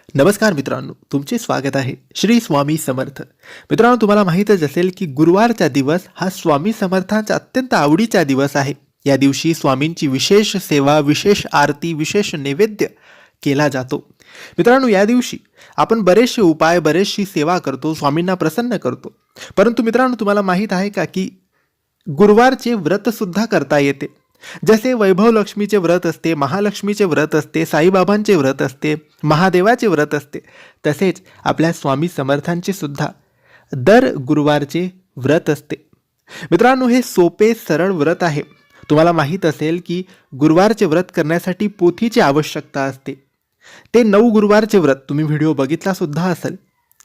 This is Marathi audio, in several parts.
नमस्कार मित्रांनो, तुमचे स्वागत आहे श्री स्वामी समर्थ. मित्रांनो, तुम्हाला माहीतच असेल की गुरुवारचा दिवस हा स्वामी समर्थांचा अत्यंत आवडीचा दिवस आहे. या दिवशी स्वामींची विशेष सेवा, विशेष आरती, विशेष नैवेद्य केला जातो. मित्रांनो, या दिवशी आपण बरेचसे उपाय, बरेचशी सेवा करतो, स्वामींना प्रसन्न करतो. परंतु मित्रांनो, तुम्हाला माहीत आहे का की गुरुवारचे व्रत सुद्धा करता येते. जसे वैभव लक्ष्मीचे व्रत असते, महालक्ष्मीचे व्रत असते, साईबाबांचे व्रत असते, महादेवाचे व्रत असते, तसेच आपल्या स्वामी समर्थांचे सुद्धा दर गुरुवारचे व्रत असते. मित्रांनो, हे सोपे सरळ व्रत आहे. तुम्हाला माहीत असेल की गुरुवारचे व्रत करण्यासाठी पोथीची आवश्यकता असते. ते 9 गुरुवारचे व्रत तुम्ही व्हिडिओ बघितला सुद्धा असेल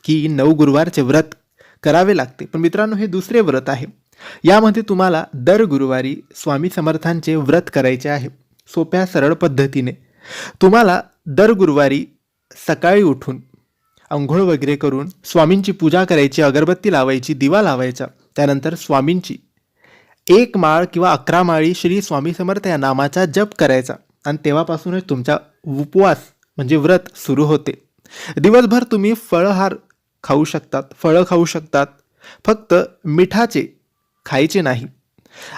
की 9 गुरुवारचे व्रत करावे लागते. पण मित्रांनो, हे दुसरे व्रत आहे. यामध्ये तुम्हाला दर गुरुवारी स्वामी समर्थांचे व्रत करायचे आहे. सोप्या सरळ पद्धतीने तुम्हाला दर गुरुवारी सकाळी उठून अंघोळ वगैरे करून स्वामींची पूजा करायची, अगरबत्ती लावायची, दिवा लावायचा. त्यानंतर स्वामींची 1 माळ किंवा 11 माळी श्री स्वामी समर्थ या नामाचा जप करायचा आणि तेव्हापासूनच तुमचा उपवास म्हणजे व्रत सुरू होते. दिवसभर तुम्ही फळं खाऊ शकतात, फक्त मिठाचे खायचे नाही.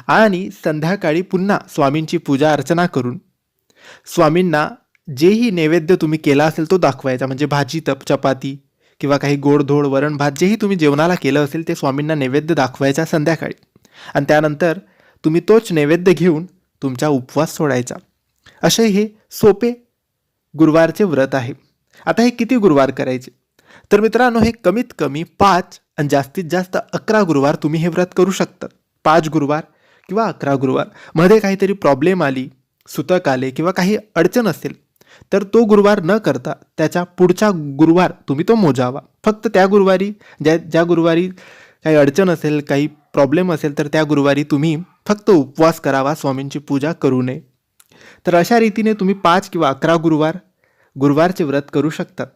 आणि संध्याकाळी पुन्हा स्वामींची पूजा अर्चना करून स्वामींना जेही नैवेद्य तुम्ही केला असेल तो दाखवायचा. म्हणजे भाजी, चपाती किंवा काही गोडधोड, वरण भात जेही तुम्ही जेवणाला केलं असेल ते स्वामींना नैवेद्य दाखवायचा संध्याकाळी. आणि त्यानंतर तुम्ही तोच नैवेद्य घेऊन तुमचा उपवास सोडायचा. असे हे सोपे गुरुवारचे व्रत आहे. आता हे किती गुरुवार करायचे? तर मित्रांनो, हे कमीत कमी 5 आणि जास्तीत जास्त 11 गुरुवार तुम्ही हे व्रत करू शकता. 5 गुरुवार किंवा 11 गुरुवार. मध्ये काहीतरी प्रॉब्लेम आली, सुतक आले किंवा काही अडचण असेल तर तो गुरुवार न करता त्याच्या पुढचा गुरुवार तुम्ही तो मोजावा. फक्त त्या गुरुवारी ज्या गुरुवारी काही अडचण असेल, काही प्रॉब्लेम असेल तर त्या गुरुवारी तुम्ही फक्त उपवास करावा, स्वामींची पूजा करू नये. तर अशा रीतीने तुम्ही 5 किंवा 11 गुरुवारचे व्रत करू शकतात.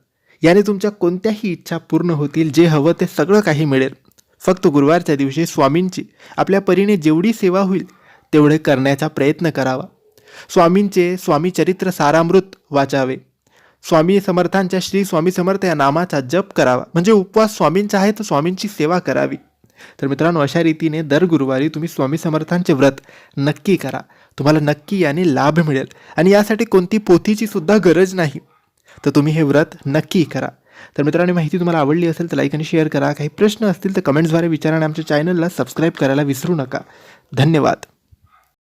याने तुमच्या कोणत्याही इच्छा पूर्ण होतील. जे हवं ते सगळं काही मिळेल. फक्त गुरुवारच्या दिवशी स्वामींची आपल्या परीने जेवढी सेवा होईल तेवढे करण्याचा प्रयत्न करावा. स्वामींचे स्वामी चरित्र सारामृत वाचावे. स्वामी समर्थांच्या श्री स्वामी समर्थ या नामाचा जप करावा. म्हणजे उपवास स्वामींचा आहे तर स्वामींची सेवा करावी. तर मित्रांनो, अशा रीतीने दर गुरुवारी तुम्ही स्वामी समर्थांचे व्रत नक्की करा. तुम्हाला नक्की याने लाभ मिळेल. आणि यासाठी कोणती पोथीची सुद्धा गरज नाही. तर तुम्ही हे व्रत नक्की करा. तर मित्रांनो, माहिती तुम्हाला आवडली असेल तर लाईक आणि शेअर करा. काही प्रश्न असतील तर कमेंट्सद्वारे विचारा आणि आमच्या चॅनलला सबस्क्राईब करायला विसरू नका. धन्यवाद.